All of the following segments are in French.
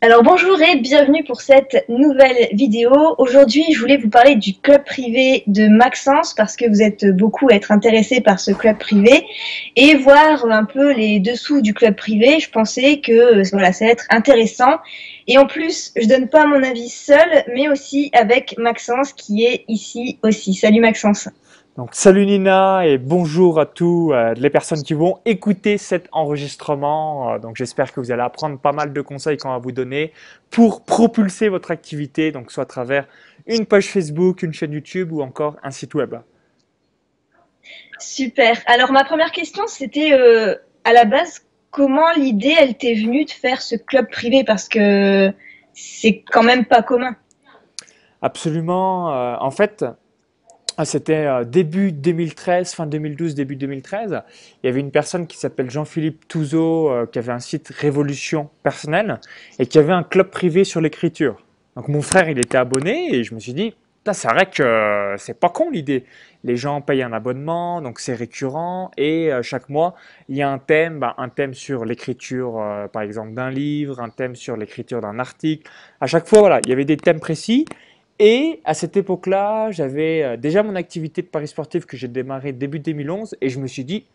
Alors bonjour et bienvenue pour cette nouvelle vidéo. Aujourd'hui, je voulais vous parler du club privé de Maxence parce que vous êtes beaucoup à être intéressés par ce club privé et voir un peu les dessous du club privé. Je pensais que voilà, ça allait être intéressant. Et en plus, je donne pas mon avis seul, mais aussi avec Maxence qui est ici aussi. Salut Maxence. Donc, salut Nina et bonjour à tous les personnes qui vont écouter cet enregistrement. Donc, j'espère que vous allez apprendre pas mal de conseils qu'on va vous donner pour propulser votre activité, donc soit à travers une page Facebook, une chaîne YouTube ou encore un site web. Super. Alors ma première question, c'était à la base, comment l'idée, elle t'est venue de faire ce club privé parce que c'est quand même pas commun. Absolument. En fait, c'était début 2013, fin 2012, début 2013. Il y avait une personne qui s'appelle Jean-Philippe Touzeau, qui avait un site Révolution personnelle et qui avait un club privé sur l'écriture. Donc mon frère, il était abonné et je me suis dit, putain, c'est vrai que c'est pas con l'idée. Les gens payent un abonnement, donc c'est récurrent et chaque mois, il y a un thème, un thème sur l'écriture, par exemple, d'un livre, un thème sur l'écriture d'un article. À chaque fois, voilà, il y avait des thèmes précis et à cette époque-là, j'avais déjà mon activité de paris sportif que j'ai démarré début 2011 et je me suis dit,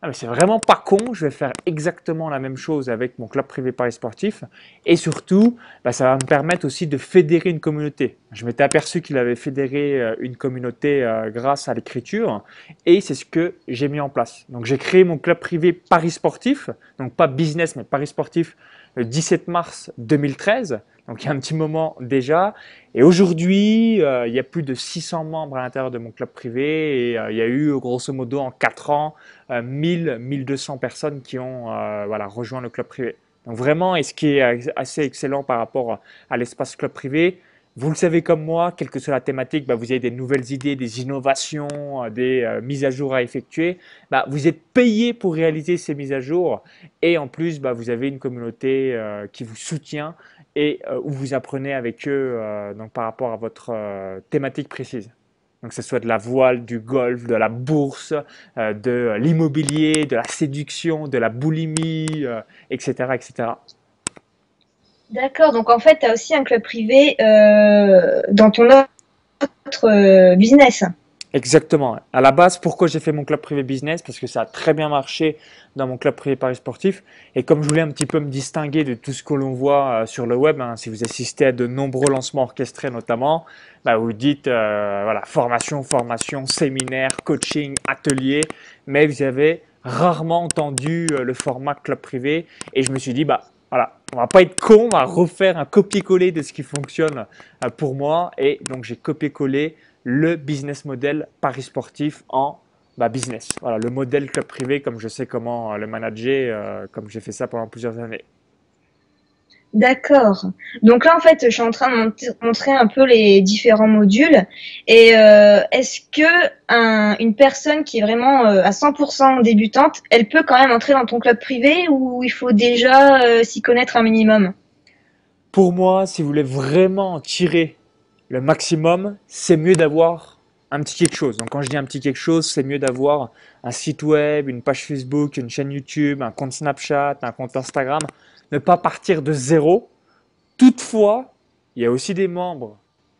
ah mais c'est vraiment pas con, je vais faire exactement la même chose avec mon club privé paris sportif et surtout, ça va me permettre aussi de fédérer une communauté. Je m'étais aperçu qu'il avait fédéré une communauté grâce à l'écriture et c'est ce que j'ai mis en place. Donc j'ai créé mon club privé paris sportif, donc pas business mais paris sportif le 17 mars 2013, donc il y a un petit moment déjà. Et aujourd'hui, il y a plus de 600 membres à l'intérieur de mon club privé et il y a eu grosso modo en 4 ans 1000-1200 personnes qui ont voilà, rejoint le club privé. Donc vraiment, et ce qui est assez excellent par rapport à l'espace club privé, vous le savez comme moi, quelle que soit la thématique, vous avez des nouvelles idées, des innovations, des mises à jour à effectuer. Vous êtes payé pour réaliser ces mises à jour et en plus, vous avez une communauté qui vous soutient et où vous apprenez avec eux donc par rapport à votre thématique précise. Donc, que ce soit de la voile, du golf, de la bourse, de l'immobilier, de la séduction, de la boulimie, etc., etc. D'accord, donc en fait, tu as aussi un club privé dans ton autre business. Exactement. À la base, pourquoi j'ai fait mon club privé business? Parce que ça a très bien marché dans mon club privé Paris sportif. Et comme je voulais un petit peu me distinguer de tout ce que l'on voit sur le web, hein, si vous assistez à de nombreux lancements orchestrés notamment, vous dites voilà, formation, formation, séminaire, coaching, atelier, mais vous avez rarement entendu le format club privé. Et je me suis dit, voilà, on va pas être con, on va refaire un copier-coller de ce qui fonctionne pour moi. Et donc j'ai copié-collé le business model Paris sportif en business. Voilà, le modèle club privé, comme je sais comment le manager, comme j'ai fait ça pendant plusieurs années. D'accord. Donc là, en fait, je suis en train de montrer un peu les différents modules. Et est-ce que une personne qui est vraiment à 100% débutante, elle peut quand même entrer dans ton club privé ou il faut déjà s'y connaître un minimum? Pour moi, si vous voulez vraiment en tirer le maximum, c'est mieux d'avoir un petit quelque chose. Donc quand je dis un petit quelque chose, c'est mieux d'avoir un site web, une page Facebook, une chaîne YouTube, un compte Snapchat, un compte Instagram. Ne pas partir de zéro. Toutefois, il y a aussi des membres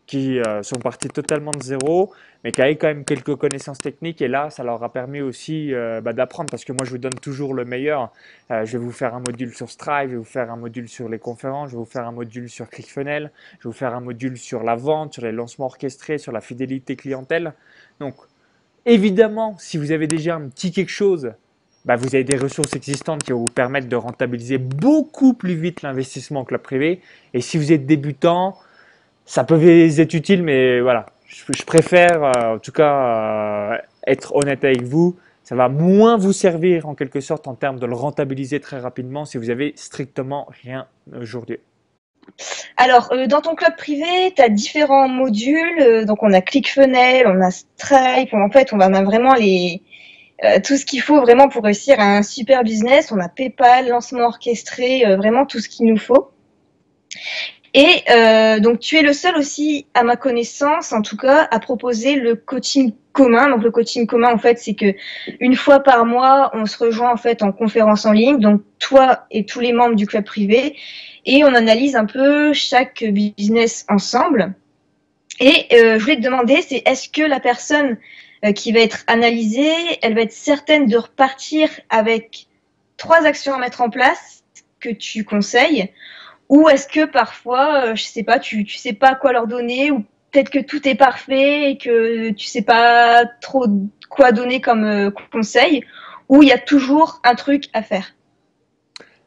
qui sont partis totalement de zéro, mais qui avaient quand même quelques connaissances techniques. Et là, ça leur a permis aussi d'apprendre, parce que moi, je vous donne toujours le meilleur. Je vais vous faire un module sur Stripe, je vais vous faire un module sur les conférences, je vais vous faire un module sur ClickFunnels, je vais vous faire un module sur la vente, sur les lancements orchestrés, sur la fidélité clientèle. Donc, évidemment, si vous avez déjà un petit quelque chose, vous avez des ressources existantes qui vont vous permettre de rentabiliser beaucoup plus vite l'investissement que la privée. Et si vous êtes débutant, ça peut être utile, mais voilà, je préfère en tout cas être honnête avec vous. Ça va moins vous servir en quelque sorte en termes de le rentabiliser très rapidement si vous avez strictement rien aujourd'hui. Alors, dans ton club privé, tu as différents modules. Donc, on a ClickFunnels, on a Stripe. En fait, on a vraiment tout ce qu'il faut vraiment pour réussir un super business. On a PayPal, lancement orchestré, vraiment tout ce qu'il nous faut. Et donc, tu es le seul aussi, à ma connaissance, en tout cas, à proposer le coaching commun. Donc, le coaching commun, en fait, c'est que une fois par mois, on se rejoint en fait en conférence en ligne. Donc, toi et tous les membres du club privé, et on analyse un peu chaque business ensemble. Et je voulais te demander, c'est est-ce que la personne qui va être analysée, elle va être certaine de repartir avec 3 actions à mettre en place que tu conseilles, ou est-ce que parfois, je sais pas, tu sais pas quoi leur donner, ou peut-être que tout est parfait et que tu sais pas trop quoi donner comme conseil, ou il y a toujours un truc à faire?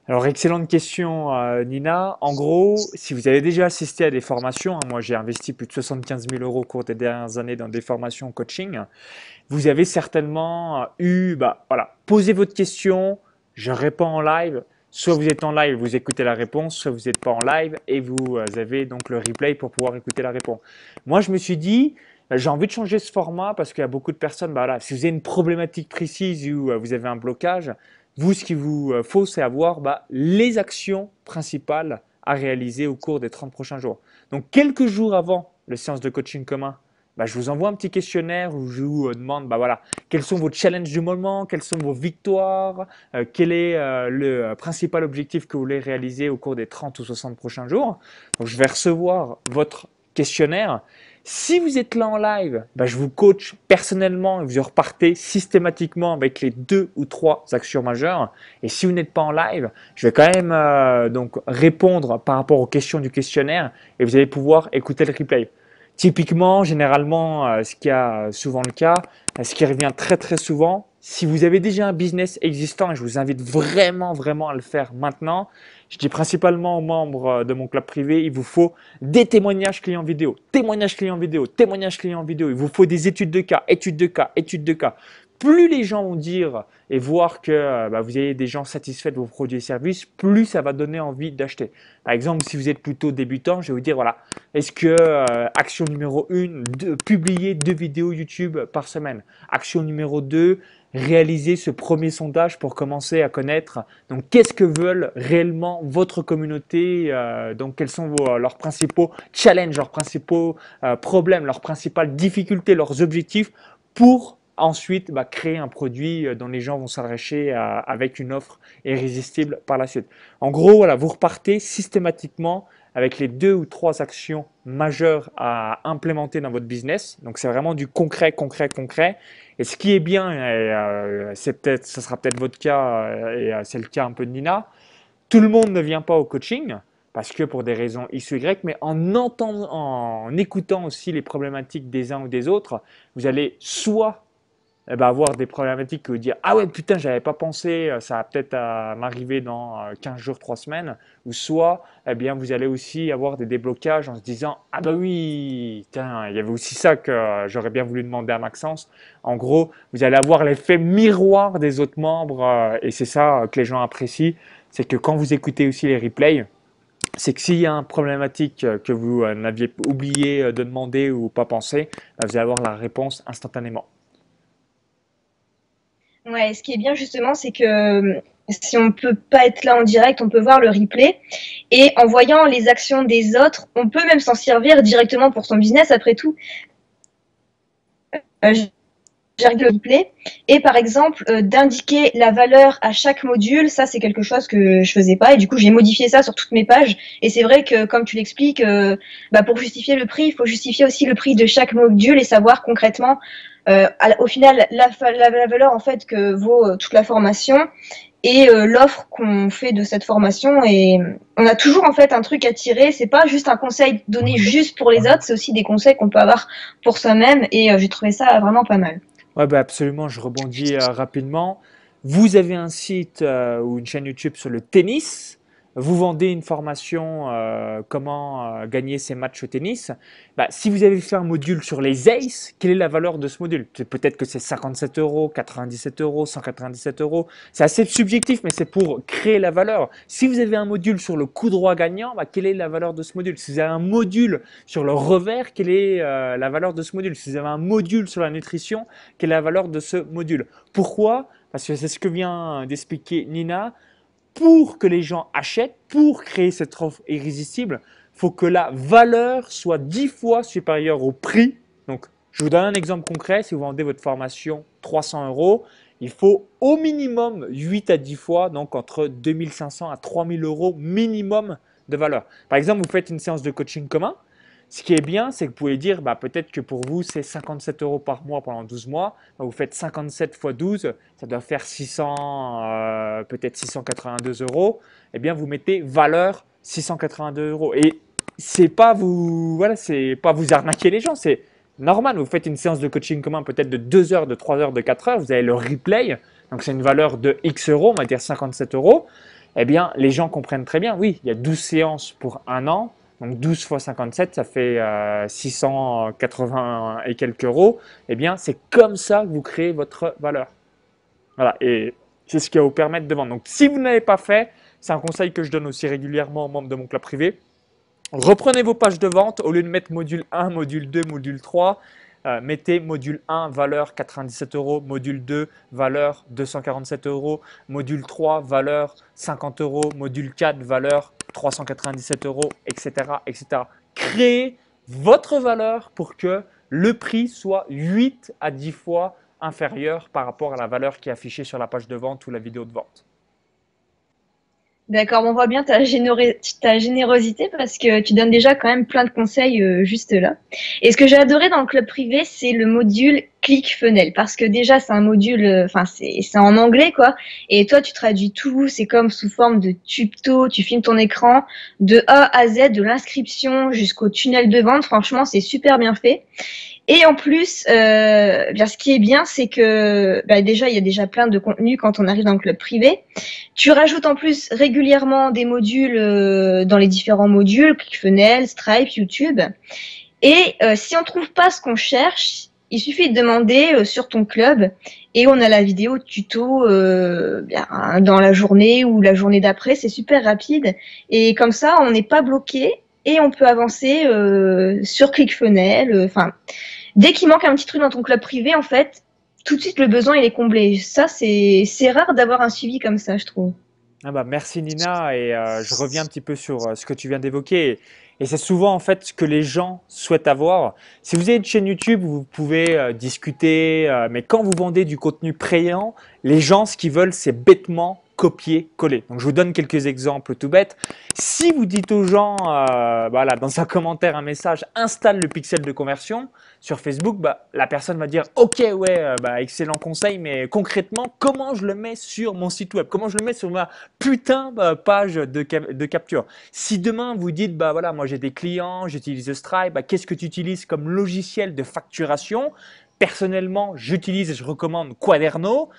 Alors, excellente question, Nina. En gros, si vous avez déjà assisté à des formations, hein, moi j'ai investi plus de 75 000 euros au cours des dernières années dans des formations coaching, vous avez certainement eu, bah voilà, posez votre question, je réponds en live. Soit vous êtes en live, vous écoutez la réponse, soit vous n'êtes pas en live et vous avez donc le replay pour pouvoir écouter la réponse. Moi, je me suis dit, j'ai envie de changer ce format parce qu'il y a beaucoup de personnes, bah voilà, si vous avez une problématique précise ou vous avez un blocage, vous, ce qu'il vous faut, c'est avoir bah, les actions principales à réaliser au cours des 30 prochains jours. Donc, quelques jours avant le séance de coaching commun, bah, je vous envoie un petit questionnaire où je vous demande bah, voilà, quels sont vos challenges du moment, quelles sont vos victoires, quel est le principal objectif que vous voulez réaliser au cours des 30 ou 60 prochains jours. Donc, je vais recevoir votre questionnaire. Si vous êtes là en live, bah, je vous coach personnellement et vous repartez systématiquement avec les 2 ou 3 actions majeures. Et si vous n'êtes pas en live, je vais quand même donc répondre par rapport aux questions du questionnaire et vous allez pouvoir écouter le replay. Typiquement, généralement, ce qui est souvent le cas, ce qui revient très très souvent, si vous avez déjà un business existant, et je vous invite vraiment vraiment à le faire maintenant, je dis principalement aux membres de mon club privé, il vous faut des témoignages clients vidéo, témoignages clients vidéo, témoignages clients vidéo, il vous faut des études de cas, études de cas, études de cas. Plus les gens vont dire et voir que bah, vous avez des gens satisfaits de vos produits et services, plus ça va donner envie d'acheter. Par exemple, si vous êtes plutôt débutant, je vais vous dire voilà, est-ce que action numéro 1, publier 2 vidéos YouTube par semaine. Action numéro 2, réaliser ce premier sondage pour commencer à connaître donc qu'est-ce que veulent réellement votre communauté, donc quels sont leurs principaux challenges, leurs principaux problèmes, leurs principales difficultés, leurs objectifs pour ensuite bah, créer un produit dont les gens vont s'arracher avec une offre irrésistible par la suite. En gros, voilà, vous repartez systématiquement avec les 2 ou 3 actions majeures à implémenter dans votre business. Donc, c'est vraiment du concret, concret, concret. Et ce qui est bien, et ce sera peut-être votre cas, et c'est le cas un peu de Nina, tout le monde ne vient pas au coaching parce que pour des raisons X ou Y, mais en entendant, en écoutant aussi les problématiques des uns ou des autres, vous allez soit avoir des problématiques que vous dire ah ouais putain j'avais pas pensé ça va peut-être m'arriver dans 15 jours 3 semaines ou soit eh bien vous allez aussi avoir des déblocages en se disant ah bah oui tiens, il y avait aussi ça que j'aurais bien voulu demander à Maxence. En gros vous allez avoir l'effet miroir des autres membres et c'est ça que les gens apprécient, c'est que quand vous écoutez aussi les replays, c'est que s'il y a une problématique que vous n'aviez oublié de demander ou pas pensé, vous allez avoir la réponse instantanément. Ouais, ce qui est bien justement, c'est que si on peut pas être là en direct, on peut voir le replay. Et en voyant les actions des autres, on peut même s'en servir directement pour son business après tout. Euh, j'ai réglé le replay. Et par exemple, d'indiquer la valeur à chaque module, ça c'est quelque chose que je faisais pas. Et du coup, j'ai modifié ça sur toutes mes pages. Et c'est vrai que, comme tu l'expliques, bah, pour justifier le prix, il faut justifier aussi le prix de chaque module et savoir concrètement, au final, la valeur en fait que vaut toute la formation et l'offre qu'on fait de cette formation. Et on a toujours en fait un truc à tirer. C'est pas juste un conseil donné juste pour les autres, c'est aussi des conseils qu'on peut avoir pour soi-même. Et j'ai trouvé ça vraiment pas mal. Ouais, bah absolument, je rebondis rapidement. Vous avez un site ou une chaîne YouTube sur le tennis. Vous vendez une formation comment gagner ses matchs au tennis. Bah, si vous avez fait un module sur les aces, quelle est la valeur de ce module? Peut-être que c'est 57 euros, 97 euros, 197 euros. C'est assez subjectif, mais c'est pour créer la valeur. Si vous avez un module sur le coup droit gagnant, bah, quelle est la valeur de ce module? Si vous avez un module sur le revers, quelle est la valeur de ce module? Si vous avez un module sur la nutrition, quelle est la valeur de ce module? Pourquoi? Parce que c'est ce que vient d'expliquer Nina. Pour que les gens achètent, pour créer cette offre irrésistible, faut que la valeur soit 10 fois supérieure au prix. Donc, je vous donne un exemple concret. Si vous vendez votre formation 300 euros, il faut au minimum 8 à 10 fois, donc entre 2500 à 3000 euros minimum de valeur. Par exemple, vous faites une séance de coaching commun. Ce qui est bien, c'est que vous pouvez dire, peut-être que pour vous, c'est 57 euros par mois pendant 12 mois. Vous faites 57 fois 12, ça doit faire 600, peut-être 682 euros. Eh bien, vous mettez valeur 682 euros. Et c'est pas vous, voilà, c'est pas vous arnaquer les gens, c'est normal. Vous faites une séance de coaching commun peut-être de 2 heures, de 3 heures, de 4 heures. Vous avez le replay. Donc, c'est une valeur de X euros, on va dire 57 euros. Eh bien, les gens comprennent très bien. Oui, il y a 12 séances pour un an. Donc 12 fois 57, ça fait 680 et quelques euros. Eh bien, c'est comme ça que vous créez votre valeur. Voilà, et c'est ce qui va vous permettre de vendre. Donc, si vous ne l'avez pas fait, c'est un conseil que je donne aussi régulièrement aux membres de mon club privé. Reprenez vos pages de vente, au lieu de mettre module 1, module 2, module 3, mettez module 1, valeur 97 euros, module 2, valeur 247 euros, module 3, valeur 50 euros, module 4, valeur 397 euros, etc., etc. Créez votre valeur pour que le prix soit 8 à 10 fois inférieur par rapport à la valeur qui est affichée sur la page de vente ou la vidéo de vente. D'accord, on voit bien ta générosité parce que tu donnes déjà quand même plein de conseils juste là. Et ce que j'ai adoré dans le club privé, c'est le module ClickFunnels parce que déjà c'est un module, enfin c'est en anglais quoi. Et toi tu traduis tout, c'est comme sous forme de tuto, tu filmes ton écran de A à Z, de l'inscription jusqu'au tunnel de vente. Franchement, c'est super bien fait. Et en plus, bien, ce qui est bien, c'est que déjà, il y a déjà plein de contenus quand on arrive dans le club privé. Tu rajoutes en plus régulièrement des modules dans les différents modules, ClickFunnels, Stripe, YouTube. Et si on trouve pas ce qu'on cherche, il suffit de demander sur ton club et on a la vidéo tuto dans la journée ou la journée d'après. C'est super rapide et comme ça, on n'est pas bloqué et on peut avancer sur ClickFunnels. Enfin, dès qu'il manque un petit truc dans ton club privé, en fait, tout de suite le besoin il est comblé. Ça, c'est rare d'avoir un suivi comme ça, je trouve. Merci Nina, et je reviens un petit peu sur ce que tu viens d'évoquer. Et c'est souvent en fait ce que les gens souhaitent avoir. Si vous avez une chaîne YouTube, vous pouvez discuter, mais quand vous vendez du contenu payant, les gens ce qu'ils veulent c'est bêtement copier-coller. Donc je vous donne quelques exemples tout bêtes. Si vous dites aux gens, voilà, dans un commentaire, un message, installe le pixel de conversion sur Facebook, la personne va dire ok ouais, excellent conseil, mais concrètement comment je le mets sur mon site web, comment je le mets sur ma putain page de capture. Si demain vous dites voilà, moi j'ai des clients, j'utilise Stripe, qu'est-ce que tu utilises comme logiciel de facturation? Personnellement, j'utilise et je recommande Quaderno.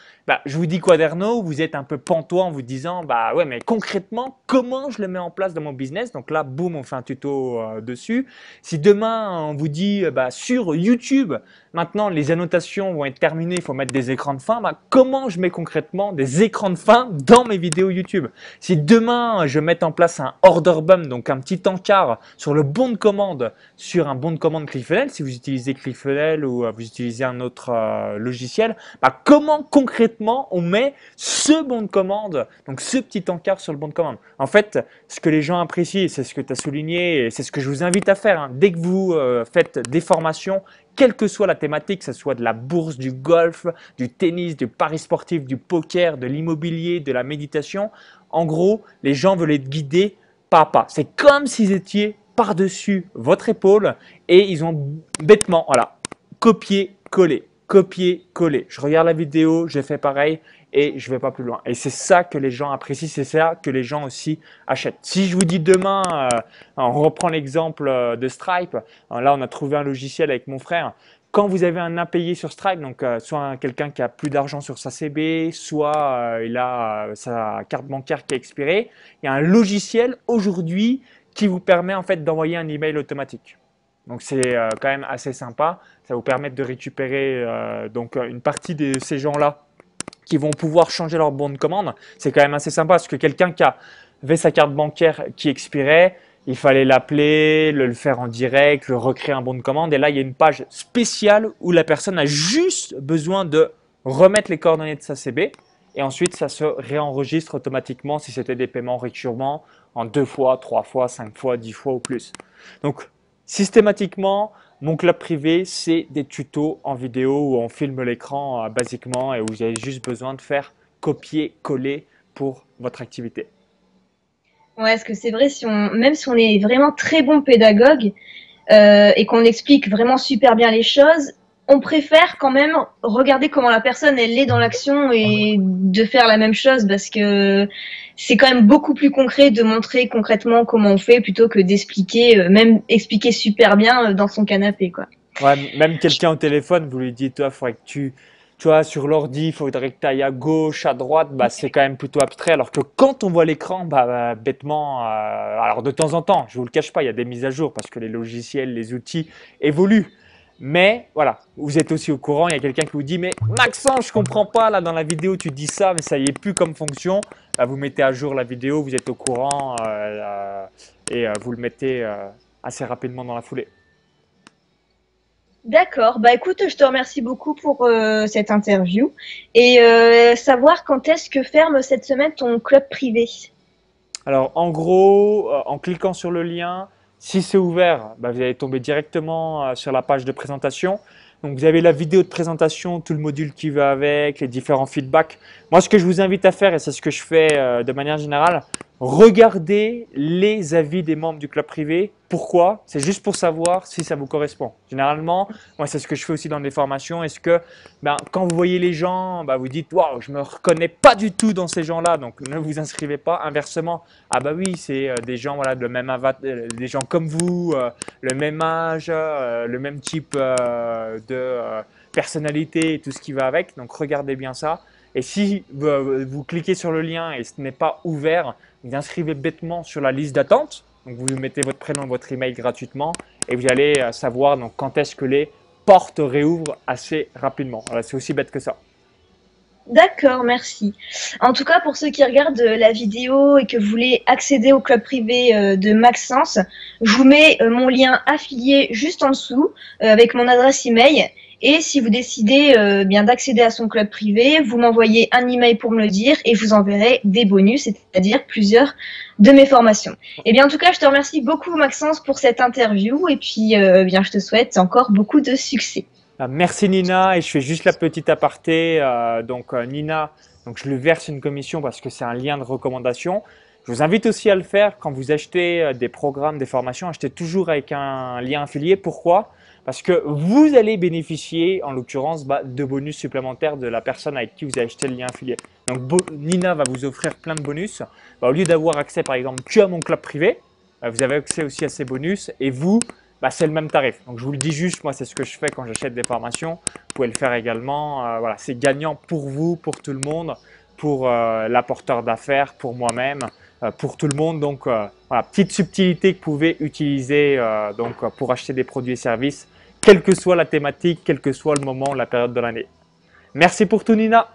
Je vous dis Quaderno, vous êtes un peu pantois en vous disant ouais, mais concrètement, comment je le mets en place dans mon business? Donc là, boum, on fait un tuto dessus. Si demain on vous dit sur YouTube, maintenant les annotations vont être terminées, il faut mettre des écrans de fin, comment je mets concrètement des écrans de fin dans mes vidéos YouTube? Si demain je mets en place un order bump, donc un petit encart sur le bon de commande, sur un bon de commande ClickFunnels, si vous utilisez ClickFunnels ou vous utilisez un autre logiciel, comment concrètement on met ce bon de commande, donc ce petit encart sur le bon de commande. En fait, ce que les gens apprécient, c'est ce que tu as souligné et c'est ce que je vous invite à faire. Dès que vous faites des formations, quelle que soit la thématique, que ce soit de la bourse, du golf, du tennis, du pari sportif, du poker, de l'immobilier, de la méditation, en gros, les gens veulent être guidés pas à pas. C'est comme s'ils étaient par-dessus votre épaule et ils ont bêtement, voilà, copier-coller, copier-coller. Je regarde la vidéo, je fais pareil et je ne vais pas plus loin. Et c'est ça que les gens apprécient, c'est ça que les gens aussi achètent. Si je vous dis demain, on reprend l'exemple de Stripe, là on a trouvé un logiciel avec mon frère. Quand vous avez un impayé sur Stripe, donc soit quelqu'un qui a plus d'argent sur sa CB, soit il a sa carte bancaire qui a expiré, il y a un logiciel aujourd'hui qui vous permet en fait d'envoyer un email automatique. Donc c'est quand même assez sympa, ça vous permet de récupérer donc une partie de ces gens-là qui vont pouvoir changer leur bon de commande. C'est quand même assez sympa parce que quelqu'un qui avait sa carte bancaire qui expirait, il fallait l'appeler, le faire en direct, le recréer un bon de commande. Et là, il y a une page spéciale où la personne a juste besoin de remettre les coordonnées de sa CB et ensuite ça se réenregistre automatiquement si c'était des paiements récurrents en 2 fois, 3 fois, 5 fois, 10 fois ou plus. Donc systématiquement, mon club privé, c'est des tutos en vidéo où on filme l'écran basiquement et où vous avez juste besoin de faire copier-coller pour votre activité. Ouais, parce que c'est vrai, même si on est vraiment très bon pédagogue et qu'on explique vraiment super bien les choses, on préfère quand même regarder comment la personne elle est dans l'action et de faire la même chose parce que c'est quand même beaucoup plus concret de montrer concrètement comment on fait plutôt que d'expliquer, même expliquer super bien dans son canapé, quoi. Ouais, même quelqu'un au téléphone, vous lui dites, toi, faudrait que tu vois, sur l'ordi, il faudrait que tu ailles à gauche, à droite, bah, c'est quand même plutôt abstrait. Alors que quand on voit l'écran, bêtement, alors de temps en temps, je vous le cache pas, il y a des mises à jour parce que les logiciels, les outils évoluent. Mais voilà, vous êtes aussi au courant, il y a quelqu'un qui vous dit, mais Maxence, je comprends pas, là, dans la vidéo, tu dis ça, mais ça y est plus comme fonction. Bah, vous mettez à jour la vidéo, vous êtes au courant et vous le mettez assez rapidement dans la foulée. D'accord. Bah écoute, je te remercie beaucoup pour cette interview et savoir quand est-ce que ferme cette semaine ton club privé. Alors, en gros, en cliquant sur le lien, si c'est ouvert, bah, vous allez tomber directement sur la page de présentation. Donc, vous avez la vidéo de présentation, tout le module qui va avec, les différents feedbacks. Moi, ce que je vous invite à faire, et c'est ce que je fais de manière générale, regardez les avis des membres du club privé. Pourquoi? C'est juste pour savoir si ça vous correspond. Généralement, moi, c'est ce que je fais aussi dans des formations. Est-ce que quand vous voyez les gens, vous dites, waouh, je me reconnais pas du tout dans ces gens-là, donc ne vous inscrivez pas. Inversement, ah bah oui, c'est des gens voilà, de même des gens comme vous, le même âge, le même type de personnalité et tout ce qui va avec. Donc regardez bien ça. Et si vous cliquez sur le lien et ce n'est pas ouvert, vous inscrivez bêtement sur la liste d'attente. Donc vous mettez votre prénom, votre email gratuitement et vous allez savoir donc, quand est-ce que les portes réouvrent assez rapidement. Voilà, c'est aussi bête que ça. D'accord, merci. En tout cas, pour ceux qui regardent la vidéo et que vous voulez accéder au club privé de Maxence, je vous mets mon lien affilié juste en dessous avec mon adresse email. Et si vous décidez bien d'accéder à son club privé, vous m'envoyez un email pour me le dire et je vous enverrai des bonus, c'est-à-dire plusieurs de mes formations. Et bien en tout cas, je te remercie beaucoup Maxence pour cette interview et puis bien je te souhaite encore beaucoup de succès. Merci Nina, et je fais juste la petite aparté. Nina, donc je lui verse une commission parce que c'est un lien de recommandation. Je vous invite aussi à le faire quand vous achetez des programmes, des formations, achetez toujours avec un lien affilié. Pourquoi? Parce que vous allez bénéficier, en l'occurrence, de bonus supplémentaires de la personne avec qui vous avez acheté le lien affilié. Donc Nina va vous offrir plein de bonus. Au lieu d'avoir accès par exemple que à mon club privé, vous avez accès aussi à ces bonus et vous, c'est le même tarif. Donc je vous le dis juste, moi c'est ce que je fais quand j'achète des formations. Vous pouvez le faire également. Voilà, c'est gagnant pour vous, pour tout le monde, pour l'apporteur d'affaires, pour moi-même, pour tout le monde. Donc voilà, petite subtilité que vous pouvez utiliser pour acheter des produits et services, quelle que soit la thématique, quel que soit le moment, la période de l'année. Merci pour tout Nina.